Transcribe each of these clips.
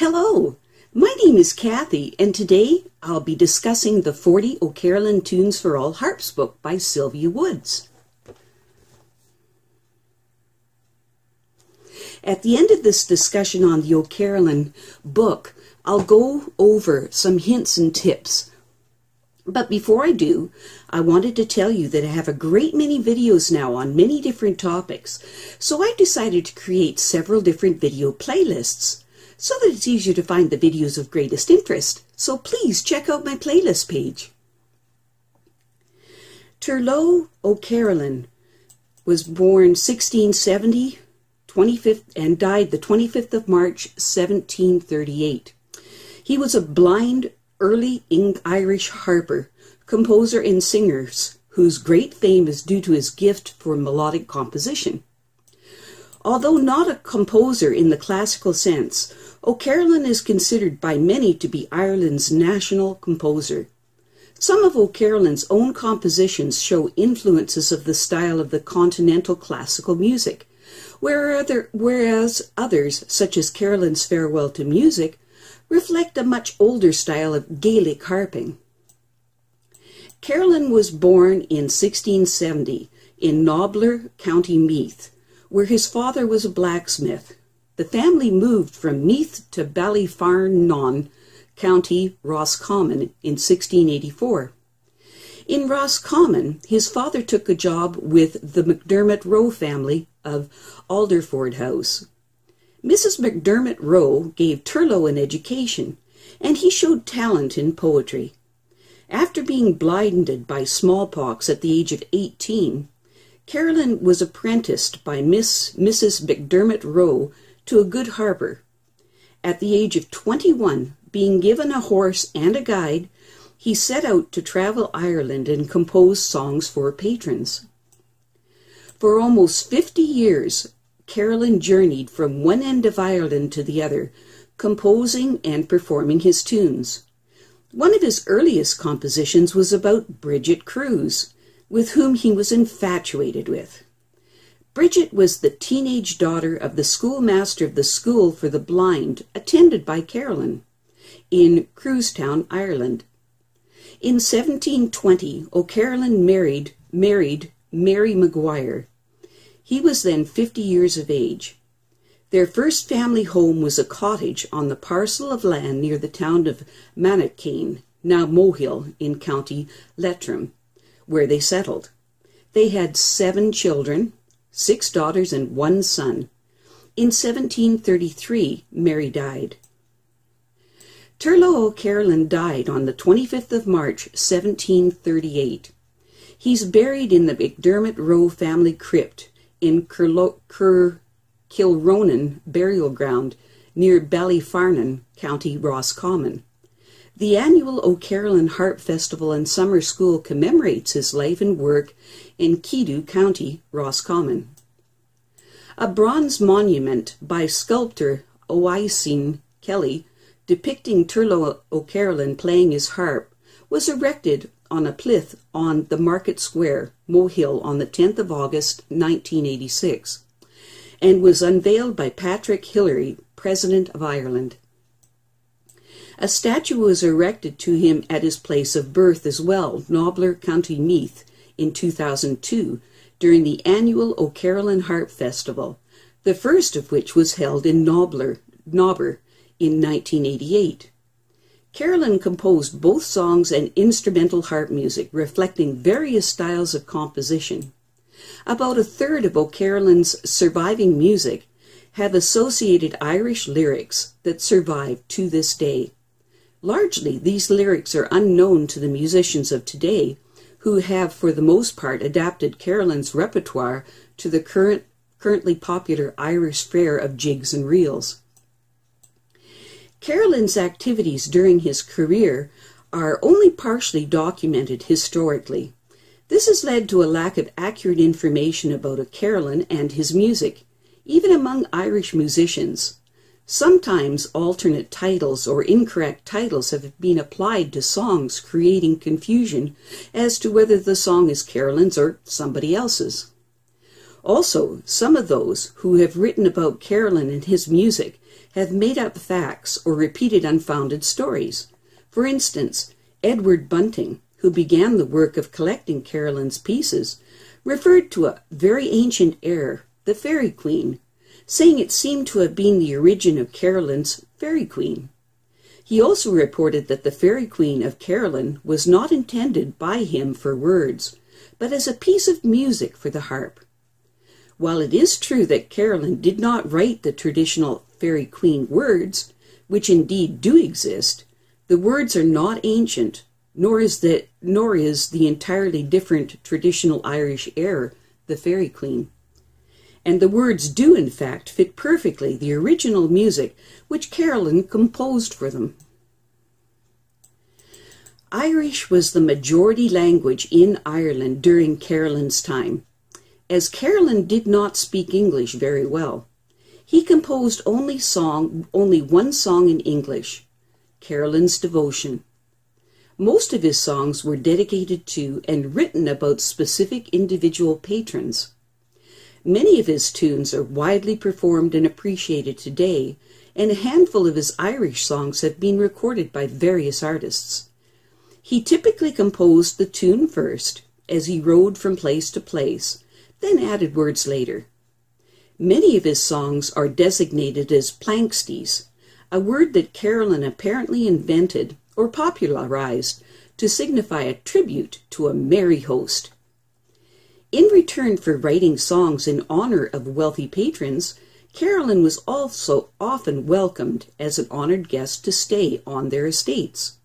Hello, my name is Kathy, and today I'll be discussing the 40 OCarolan Tunes for All Harps book by Sylvia Woods. At the end of this discussion on the OCarolan book, I'll go over some hints and tips. But before I do, I wanted to tell you that I have a great many videos now on many different topics, so I've decided to create several different video playlists so that it's easier to find the videos of greatest interest. So please check out my playlist page. Turlough O'Carolan was born 1670, 25th, and died the 25th of March, 1738. He was a blind, early Irish harper, composer and singer whose great fame is due to his gift for melodic composition. Although not a composer in the classical sense, O'Carolan is considered by many to be Ireland's national composer. Some of O'Carolan's own compositions show influences of the style of the continental classical music, whereas others, such as Carolan's Farewell to Music, reflect a much older style of Gaelic harping. Carolan was born in 1670 in Nobbler, County Meath, where his father was a blacksmith. The family moved from Meath to Ballyfarnon, County Roscommon, in 1684. In Roscommon, his father took a job with the McDermott Rowe family of Alderford House. Mrs. McDermott Rowe gave Turlough an education, and he showed talent in poetry. After being blinded by smallpox at the age of 18, Carolan was apprenticed by Mrs. McDermott Rowe to a good harper. At the age of 21, being given a horse and a guide, he set out to travel Ireland and compose songs for patrons. For almost 50 years, Carolan journeyed from one end of Ireland to the other, composing and performing his tunes. One of his earliest compositions was about Bridget Cruse, with whom he was infatuated with. Bridget was the teenage daughter of the schoolmaster of the School for the Blind, attended by Carolan, in Crusetown, Ireland. In 1720, O'Carolan married Mary Maguire. He was then 50 years of age. Their first family home was a cottage on the parcel of land near the town of Manachane, now Mohill, in County Leitrim, where they settled. They had 7 children, 6 daughters and 1 son. In 1733, Mary died. Turlough O'Carolan died on the 25th of March, 1738. He's buried in the McDermott Rowe family crypt in Kilronan burial ground near Ballyfarnon, County Roscommon. The annual OCarolan Harp Festival and Summer School commemorates his life and work in Kedu, County Roscommon. A bronze monument by sculptor Oisin Kelly depicting Turlough O'Carolan playing his harp was erected on a plinth on the Market Square, Mohill, on the 10th of August, 1986, and was unveiled by Patrick Hillary, President of Ireland. A statue was erected to him at his place of birth as well, Nobbler, County Meath, in 2002, during the annual OCarolan Harp Festival, the first of which was held in Nobber in 1988. Carolan composed both songs and instrumental harp music, reflecting various styles of composition. About a third of O'Carolan's surviving music have associated Irish lyrics that survive to this day. Largely, these lyrics are unknown to the musicians of today, who have for the most part adapted Carolan's repertoire to the currently popular Irish fare of jigs and reels. Carolan's activities during his career are only partially documented historically. This has led to a lack of accurate information about O'Carolan and his music, even among Irish musicians. Sometimes alternate titles or incorrect titles have been applied to songs, creating confusion as to whether the song is Carolan's or somebody else's. Also, some of those who have written about Carolan and his music have made up facts or repeated unfounded stories. For instance, Edward Bunting, who began the work of collecting Carolan's pieces, referred to a very ancient air, the Fairy Queen, saying it seemed to have been the origin of Carolan's Fairy Queen. He also reported that the Fairy Queen of Carolan was not intended by him for words, but as a piece of music for the harp. While it is true that Carolan did not write the traditional Fairy Queen words, which indeed do exist, the words are not ancient, nor is the entirely different traditional Irish air, the Fairy Queen. And the words do in fact fit perfectly the original music which Carolan composed for them. Irish was the majority language in Ireland during Carolan's time. As Carolan did not speak English very well, he composed only one song in English, Carolan's Devotion. Most of his songs were dedicated to and written about specific individual patrons. Many of his tunes are widely performed and appreciated today, and a handful of his Irish songs have been recorded by various artists. He typically composed the tune first, as he rode from place to place, then added words later. Many of his songs are designated as planksties, a word that Carolan apparently invented or popularized to signify a tribute to a merry host. In return for writing songs in honor of wealthy patrons, Carolan was also often welcomed as an honored guest to stay on their estates.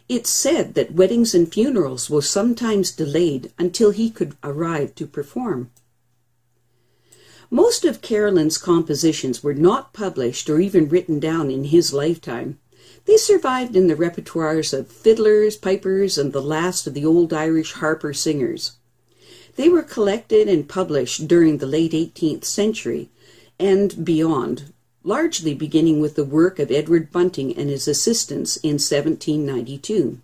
It's said that weddings and funerals were sometimes delayed until he could arrive to perform. Most of Carolan's compositions were not published or even written down in his lifetime. They survived in the repertoires of fiddlers, pipers, and the last of the old Irish harper singers. They were collected and published during the late 18th century and beyond, largely beginning with the work of Edward Bunting and his assistants in 1792.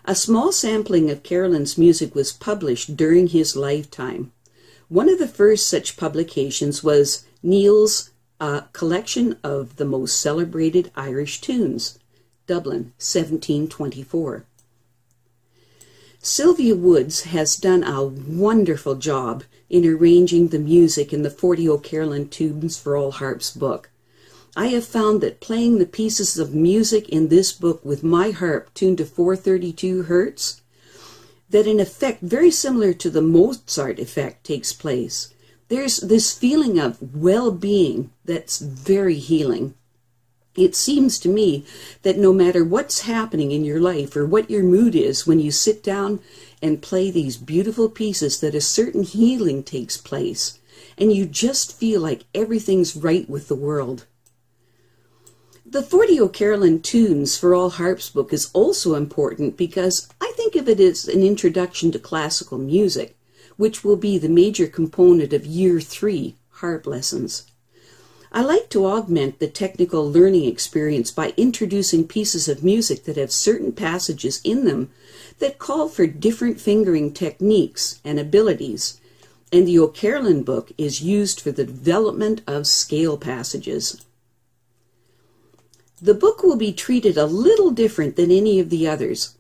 A small sampling of Carolan's music was published during his lifetime. One of the first such publications was Neil's collection of the most celebrated Irish tunes, Dublin, 1724. Sylvia Woods has done a wonderful job in arranging the music in the 40 OCarolan Tunes for All Harps book. I have found that playing the pieces of music in this book with my harp tuned to 432 Hertz, that an effect very similar to the Mozart effect takes place. There's this feeling of well-being that's very healing. It seems to me that no matter what's happening in your life or what your mood is, when you sit down and play these beautiful pieces, that a certain healing takes place, and you just feel like everything's right with the world. The 40 OCarolan Tunes for All Harps book is also important because I think of it as an introduction to classical music, which will be the major component of Year 3 harp lessons. I like to augment the technical learning experience by introducing pieces of music that have certain passages in them that call for different fingering techniques and abilities, and the OCarolan book is used for the development of scale passages. The book will be treated a little different than any of the others.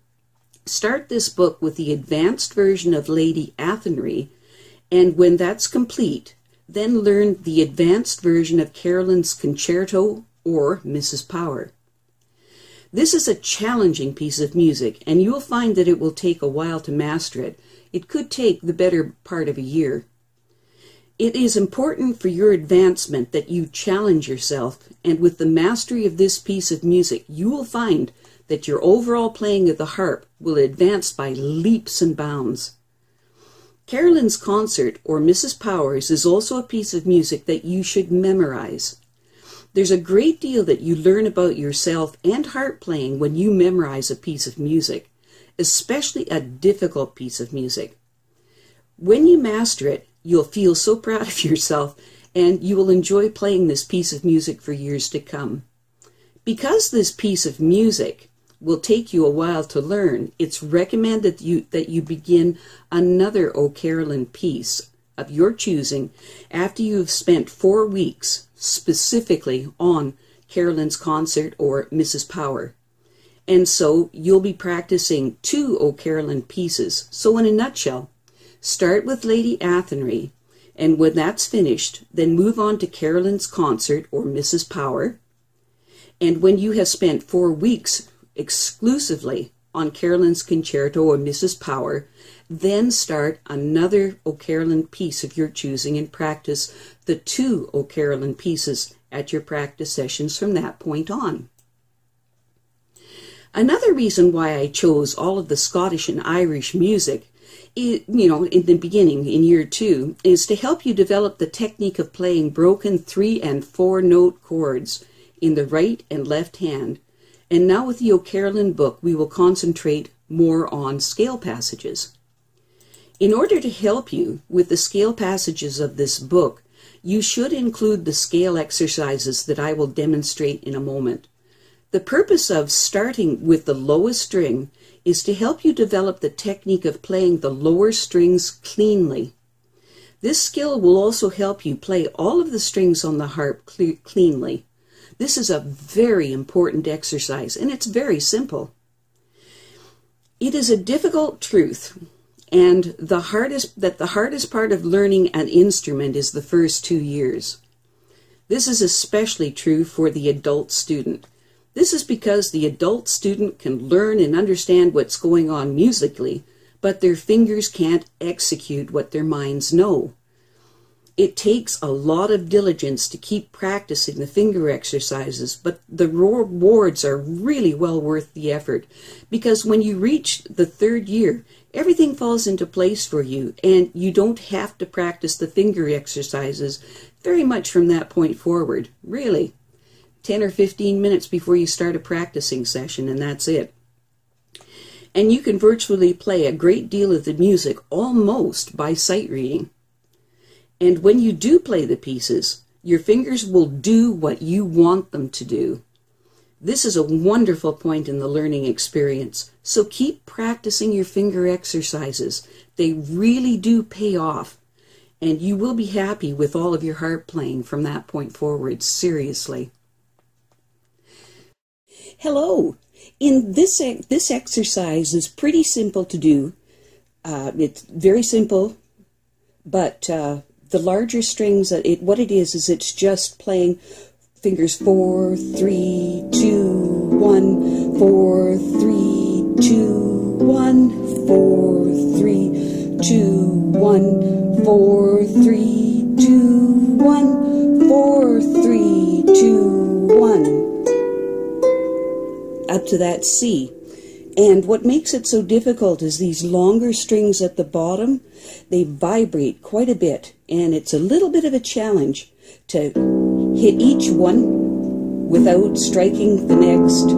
Start this book with the advanced version of Lady Athenry, and when that's complete, then learn the advanced version of Carolan's Concerto or Mrs. Power. This is a challenging piece of music, and you'll find that it will take a while to master it. It could take the better part of a year. It is important for your advancement that you challenge yourself, and with the mastery of this piece of music, you will find that your overall playing of the harp will advance by leaps and bounds. Carolan's Concert, or Mrs. Powers, is also a piece of music that you should memorize. There's a great deal that you learn about yourself and harp playing when you memorize a piece of music, especially a difficult piece of music. When you master it, you'll feel so proud of yourself, and you will enjoy playing this piece of music for years to come. Because this piece of music will take you a while to learn, it's recommended that you begin another OCarolan piece of your choosing after you have spent 4 weeks specifically on Carolyn's concert or Mrs. Power. And so you'll be practicing 2 OCarolan pieces. So in a nutshell, start with Lady Athenry, and when that's finished, then move on to Carolyn's concert or Mrs. Power. And when you have spent 4 weeks exclusively on Carolyn's concerto or Mrs. Power, then start another OCarolan piece of your choosing and practice the 2 OCarolan pieces at your practice sessions from that point on. Another reason why I chose all of the Scottish and Irish music, in the beginning, in year 2, is to help you develop the technique of playing broken 3- and 4-note chords in the right and left hand. And now with the OCarolan book, we will concentrate more on scale passages. In order to help you with the scale passages of this book, you should include the scale exercises that I will demonstrate in a moment. The purpose of starting with the lowest string is to help you develop the technique of playing the lower strings cleanly. This skill will also help you play all of the strings on the harp cleanly. This is a very important exercise, and it's very simple. It is a difficult truth, and the hardest part of learning an instrument is the first 2 years. This is especially true for the adult student. This is because the adult student can learn and understand what's going on musically, but their fingers can't execute what their minds know. It takes a lot of diligence to keep practicing the finger exercises, but the rewards are really well worth the effort, because when you reach the 3rd year, everything falls into place for you, and you don't have to practice the finger exercises very much from that point forward, really. 10 or 15 minutes before you start a practicing session, and that's it. And you can virtually play a great deal of the music almost by sight reading. And when you do play the pieces, your fingers will do what you want them to do. This is a wonderful point in the learning experience, so keep practicing your finger exercises. They really do pay off, and you will be happy with all of your harp playing from that point forward, seriously. Hello. In this exercise is pretty simple to do. It's very simple, but the larger strings, what it is it's just playing fingers 4, 3, 2, 1, 4, 3, 2, 1, 4, 3, 2, 1, 4, 3, 2, 1, 4, 3, 2, 1. Up to that C. And what makes it so difficult is these longer strings at the bottom, they vibrate quite a bit, and it's a little bit of a challenge to hit each one without striking the next.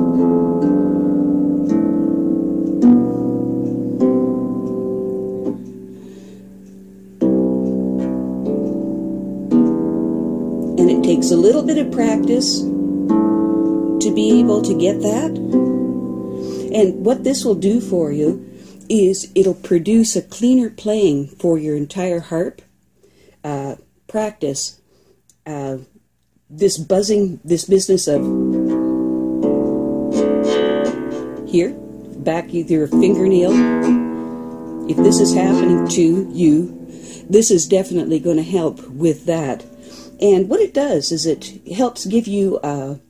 And it takes a little bit of practice to be able to get that. And what this will do for you is it'll produce a cleaner playing for your entire harp. Practice this buzzing, this business of here, back your fingernail. If this is happening to you, this is definitely going to help with that. And what it does is it helps give you a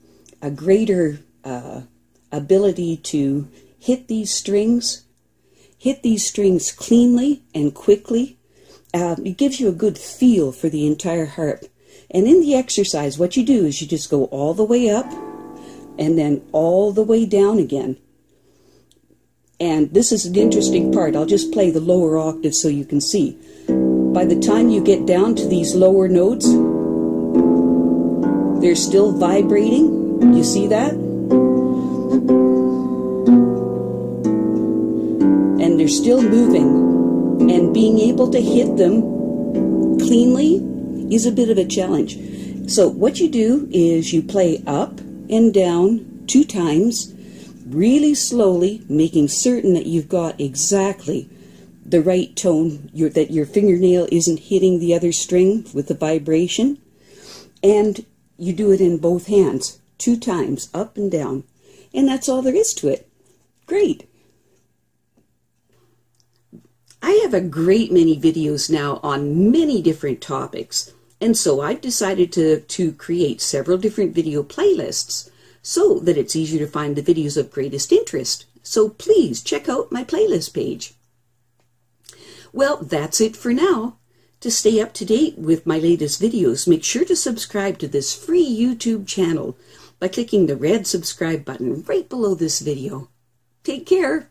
greater ability to hit these strings cleanly and quickly. It gives you a good feel for the entire harp. And in the exercise, what you do is you just go all the way up and then all the way down again. And this is an interesting part. I'll just play the lower octave so you can see. By the time you get down to these lower notes, they're still vibrating. You see that? And they're still moving. And being able to hit them cleanly is a bit of a challenge. So what you do is you play up and down 2 times, really slowly, making certain that you've got exactly the right tone, that your fingernail isn't hitting the other string with the vibration. And you do it in both hands, 2 times, up and down. And that's all there is to it. Great. I have a great many videos now on many different topics, and so I've decided to create several different video playlists so that it's easier to find the videos of greatest interest. So please check out my playlist page. Well, that's it for now. To stay up to date with my latest videos, make sure to subscribe to this free YouTube channel by clicking the red subscribe button right below this video. Take care.